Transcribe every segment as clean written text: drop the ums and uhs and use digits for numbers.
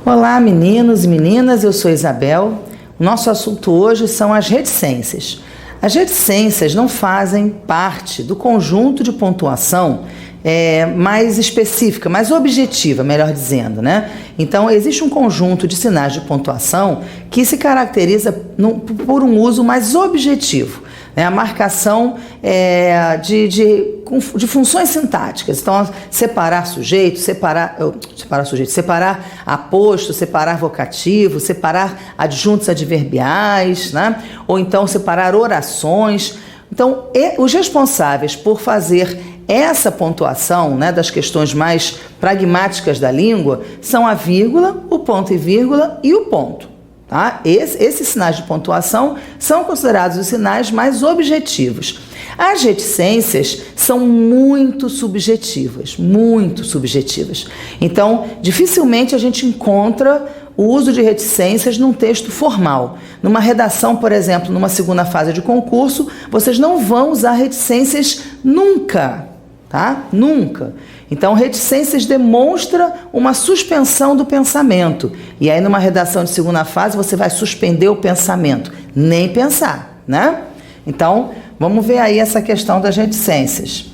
Olá, meninos e meninas, eu sou Isabel. O nosso assunto hoje são as reticências. As reticências não fazem parte do conjunto de pontuação mais específica, mais objetiva, melhor dizendo, né? Então, existe um conjunto de sinais de pontuação que se caracteriza por um uso mais objetivo, né? A marcação de funções sintáticas. Então, separar sujeito, separar aposto, separar vocativo, separar adjuntos adverbiais, né? Ou então separar orações. Então, os responsáveis por fazer essa pontuação, né, das questões mais pragmáticas da língua são a vírgula, o ponto e vírgula e o ponto. Tá? Esses sinais de pontuação são considerados os sinais mais objetivos. As reticências são muito subjetivas, muito subjetivas. Então, dificilmente a gente encontra o uso de reticências num texto formal. Numa redação, por exemplo, numa segunda fase de concurso, vocês não vão usar reticências nunca, tá? Nunca. Então, reticências demonstra uma suspensão do pensamento. E aí, numa redação de segunda fase, você vai suspender o pensamento. Nem pensar, né? Então, vamos ver aí essa questão das reticências.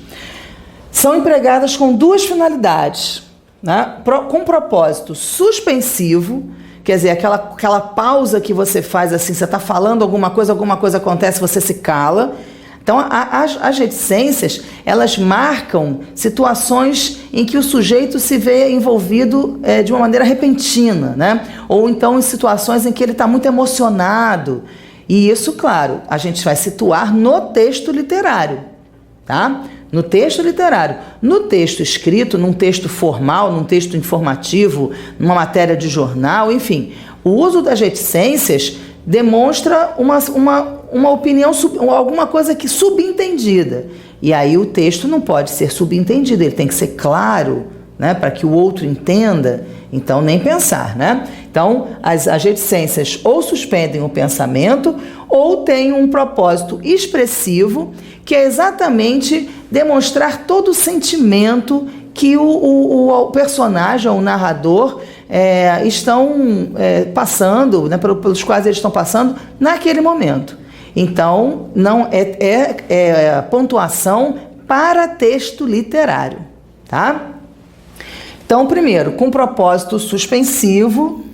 São empregadas com duas finalidades, né? Com propósito suspensivo, quer dizer, aquela pausa que você faz assim, você está falando alguma coisa acontece, você se cala. Então, as reticências, elas marcam situações em que o sujeito se vê envolvido de uma maneira repentina, né? Ou então em situações em que ele está muito emocionado. E isso, claro, a gente vai situar no texto literário, tá? No texto literário. No texto escrito, num texto formal, num texto informativo, numa matéria de jornal, enfim, o uso das reticências demonstra uma opinião, alguma coisa que subentendida. E aí o texto não pode ser subentendido, ele tem que ser claro, né, para que o outro entenda. Então, nem pensar, né? Então, as reticências ou suspendem o pensamento ou têm um propósito expressivo, que é exatamente demonstrar todo o sentimento que o personagem ou o narrador estão passando, né, pelos quais eles estão passando naquele momento. Então, não pontuação para texto literário, tá? Então, primeiro, com propósito suspensivo,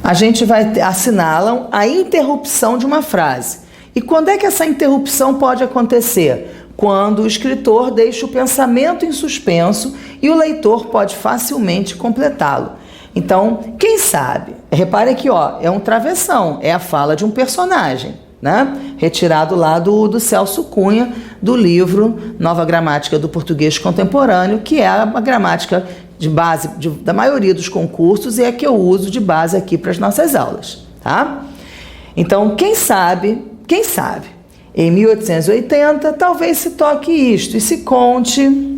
a gente assinalam a interrupção de uma frase. E quando é que essa interrupção pode acontecer? Quando o escritor deixa o pensamento em suspenso e o leitor pode facilmente completá-lo. Então, quem sabe? Repare aqui, ó, é um travessão, é a fala de um personagem, né? Retirado lá do Celso Cunha, do livro Nova Gramática do Português Contemporâneo, que é a gramática de base da maioria dos concursos e é que eu uso de base aqui para as nossas aulas, tá? Então, quem sabe, em 1880, talvez se toque isto e se conte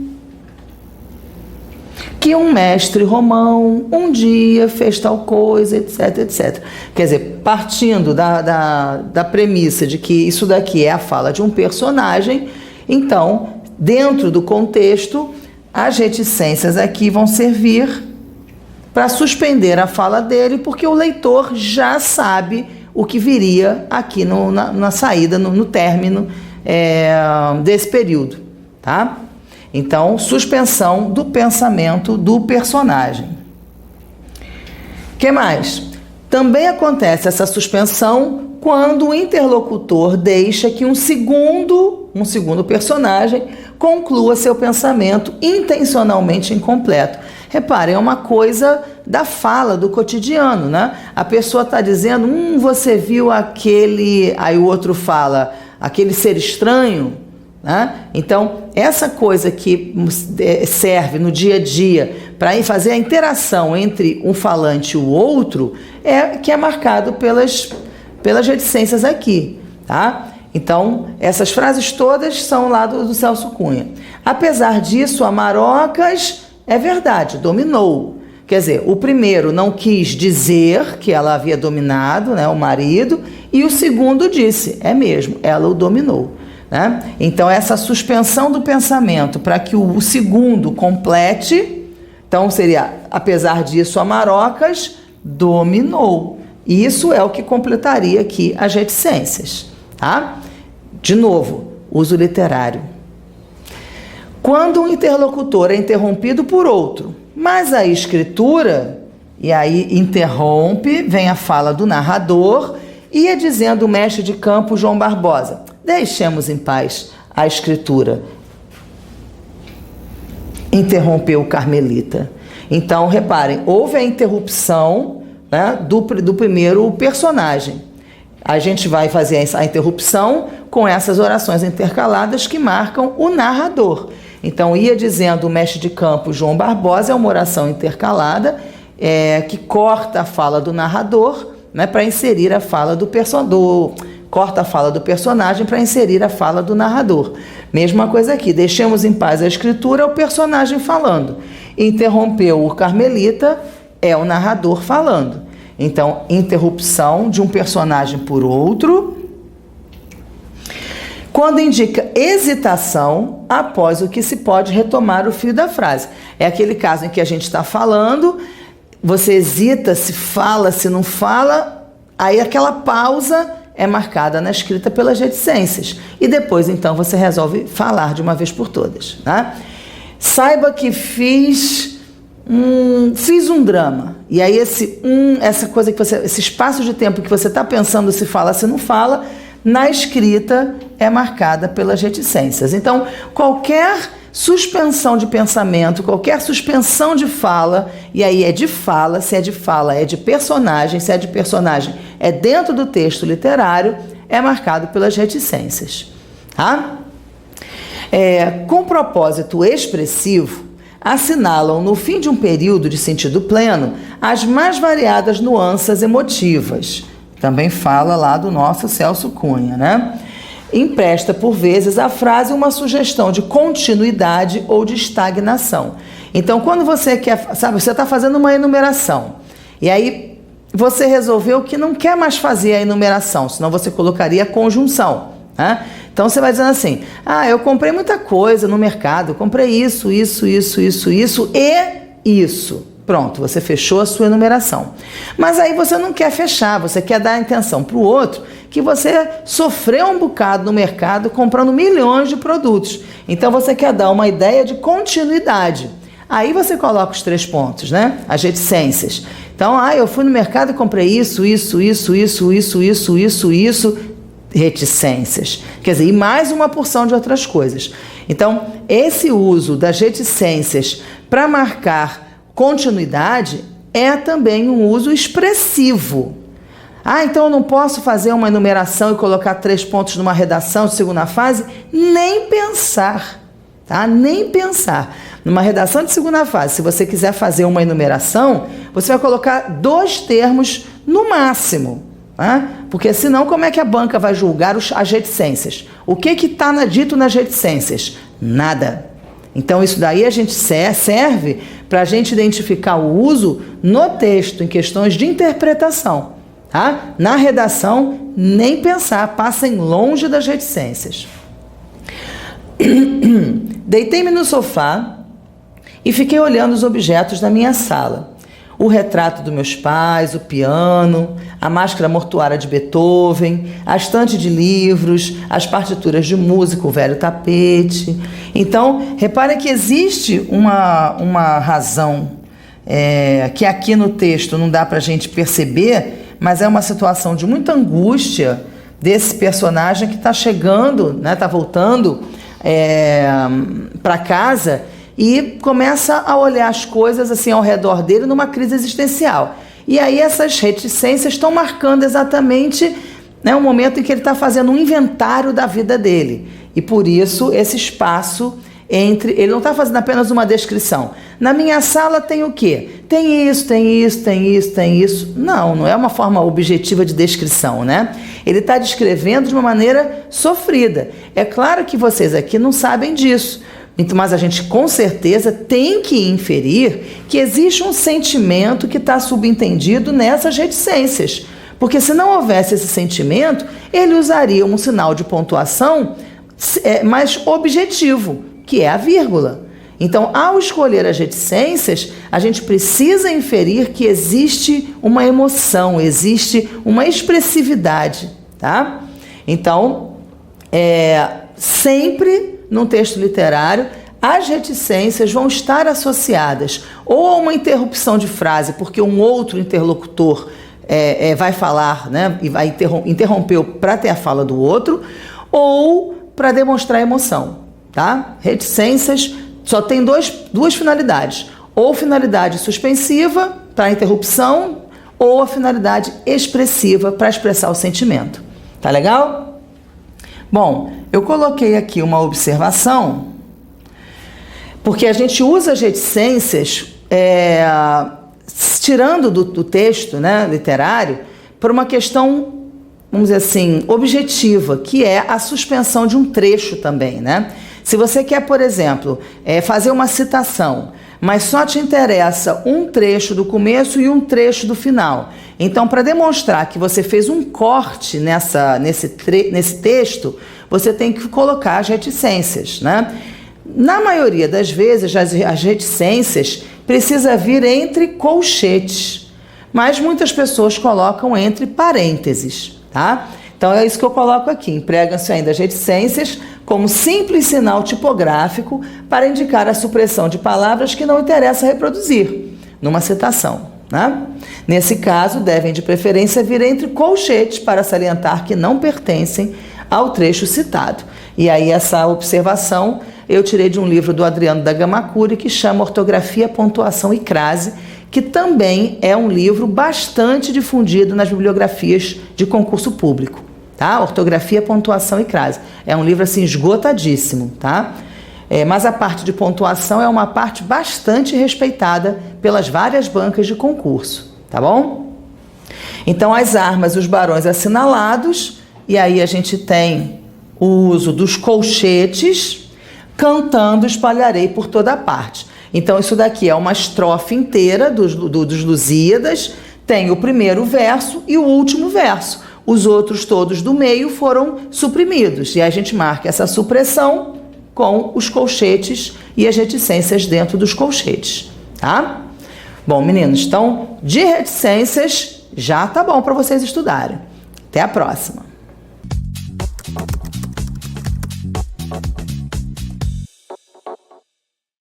que um mestre romão um dia fez tal coisa, etc, etc. Quer dizer, partindo da premissa de que isso daqui é a fala de um personagem, então, dentro do contexto, as reticências aqui vão servir para suspender a fala dele, porque o leitor já sabe o que viria aqui na saída, no término desse período, tá? Então, suspensão do pensamento do personagem. O que mais? Também acontece essa suspensão quando o interlocutor deixa que um segundo personagem conclua seu pensamento intencionalmente incompleto. Reparem, é uma coisa da fala, do cotidiano, né? A pessoa está dizendo, você viu aquele... Aí o outro fala, aquele ser estranho, né? Então, essa coisa que serve no dia a dia para fazer a interação entre um falante e o outro que é marcado pelas reticências aqui, tá? Então, essas frases todas são lá do Celso Cunha. Apesar disso, a Marocas, é verdade, dominou. Quer dizer, o primeiro não quis dizer que ela havia dominado, né, o marido, e o segundo disse, é mesmo, ela o dominou, né? Então, essa suspensão do pensamento para que o segundo complete Então seria, apesar disso, a Marocas dominou. Isso é o que completaria aqui as reticências, tá? De novo, uso literário. Quando um interlocutor é interrompido por outro, mas a escritura, e aí interrompe, vem a fala do narrador, ia dizendo o mestre de campo João Barbosa: deixemos em paz a escritura. Interrompeu o carmelita. Então, reparem, houve a interrupção, né, do primeiro personagem. A gente vai fazer a interrupção com essas orações intercaladas que marcam o narrador. Então, ia dizendo o mestre de campo João Barbosa, é uma oração intercalada que corta a fala do narrador, né, para inserir a fala do personagem. Corta a fala do personagem para inserir a fala do narrador. Mesma coisa aqui, deixemos em paz a escritura, é o personagem falando. Interrompeu o carmelita, é o narrador falando. Então, interrupção de um personagem por outro. Quando indica hesitação, após o que se pode retomar o fio da frase. É aquele caso em que a gente está falando, você hesita se fala, se não fala, aí aquela pausa é marcada na escrita pelas reticências. E depois, então, você resolve falar de uma vez por todas. Tá? Saiba que fiz um drama. E aí essa coisa que esse espaço de tempo que você está pensando se fala, se não fala, na escrita é marcada pelas reticências. Então, qualquer suspensão de pensamento, qualquer suspensão de fala, e aí é de fala, se é de fala é de personagem, se é de personagem é dentro do texto literário, é marcado pelas reticências. Tá? Com propósito expressivo, assinalam no fim de um período de sentido pleno as mais variadas nuances emotivas. Também fala lá do nosso Celso Cunha, né? Empresta, por vezes, à frase uma sugestão de continuidade ou de estagnação. Então, quando você quer, sabe, você está fazendo uma enumeração, e aí você resolveu que não quer mais fazer a enumeração, senão você colocaria a conjunção, né? Então, você vai dizendo assim: eu comprei muita coisa no mercado, eu comprei isso e isso. Pronto, você fechou a sua enumeração. Mas aí você não quer fechar, você quer dar a intenção para o outro que você sofreu um bocado no mercado comprando milhões de produtos. Então você quer dar uma ideia de continuidade. Aí você coloca os 3 pontos, né? As reticências. Então, eu fui no mercado e comprei isso, reticências. Quer dizer, e mais uma porção de outras coisas. Então, esse uso das reticências para marcar continuidade é também um uso expressivo. Então eu não posso fazer uma enumeração e colocar 3 pontos numa redação de segunda fase? Nem pensar, tá? Nem pensar. Numa redação de segunda fase, se você quiser fazer uma enumeração, você vai colocar 2 termos no máximo, tá? Porque senão como é que a banca vai julgar as reticências? O que está dito nas reticências? Nada. Então isso daí a gente serve para a gente identificar o uso no texto, em questões de interpretação. Tá? Na redação, nem pensar, passem longe das reticências. Deitei-me no sofá e fiquei olhando os objetos da minha sala. O retrato dos meus pais, o piano, a máscara mortuária de Beethoven, a estante de livros, as partituras de música, o velho tapete. Então, repare que existe uma razão que aqui no texto não dá para a gente perceber, mas é uma situação de muita angústia desse personagem que está chegando, né, está voltando para casa e começa a olhar as coisas assim ao redor dele numa crise existencial. E aí essas reticências estão marcando exatamente, né, o momento em que ele está fazendo um inventário da vida dele. E por isso esse espaço entre... Ele não está fazendo apenas uma descrição. Na minha sala tem o quê? Tem isso, tem isso, tem isso, tem isso. Não é uma forma objetiva de descrição, né? Ele está descrevendo de uma maneira sofrida. É claro que vocês aqui não sabem disso, mas a gente com certeza tem que inferir que existe um sentimento que está subentendido nessas reticências. Porque se não houvesse esse sentimento, ele usaria um sinal de pontuação mais objetivo, que é a vírgula. Então, ao escolher as reticências, a gente precisa inferir que existe uma emoção, existe uma expressividade, tá? Então, sempre num texto literário, as reticências vão estar associadas ou a uma interrupção de frase, porque um outro interlocutor vai falar, né, e vai interrompeu para ter a fala do outro, ou para demonstrar emoção, tá? Reticências só tem duas finalidades, ou finalidade suspensiva para interrupção, ou a finalidade expressiva para expressar o sentimento. Tá legal? Bom, eu coloquei aqui uma observação, porque a gente usa as reticências tirando do texto, né, literário, por uma questão, vamos dizer assim, objetiva, que é a suspensão de um trecho também, né? Se você quer, por exemplo, fazer uma citação, mas só te interessa um trecho do começo e um trecho do final. Então, para demonstrar que você fez um corte nesse texto, você tem que colocar as reticências, né? Na maioria das vezes, as reticências precisa vir entre colchetes, mas muitas pessoas colocam entre parênteses, tá? Então é isso que eu coloco aqui. Empregam-se ainda as reticências como simples sinal tipográfico para indicar a supressão de palavras que não interessa reproduzir numa citação, né? Nesse caso, devem de preferência vir entre colchetes para salientar que não pertencem ao trecho citado. E aí essa observação eu tirei de um livro do Adriano da Gamakuri que chama Ortografia, Pontuação e Crase, que também é um livro bastante difundido nas bibliografias de concurso público, tá? Ortografia, Pontuação e Crase. É um livro assim esgotadíssimo, tá? Mas a parte de pontuação é uma parte bastante respeitada pelas várias bancas de concurso, tá bom? Então as armas, os barões assinalados, e aí a gente tem o uso dos colchetes, cantando espalharei por toda parte. Então isso daqui é uma estrofe inteira dos Lusíadas, tem o primeiro verso e o último verso. Os outros todos do meio foram suprimidos, e a gente marca essa supressão com os colchetes e as reticências dentro dos colchetes, tá? Bom, meninos, então, de reticências já tá bom para vocês estudarem. Até a próxima!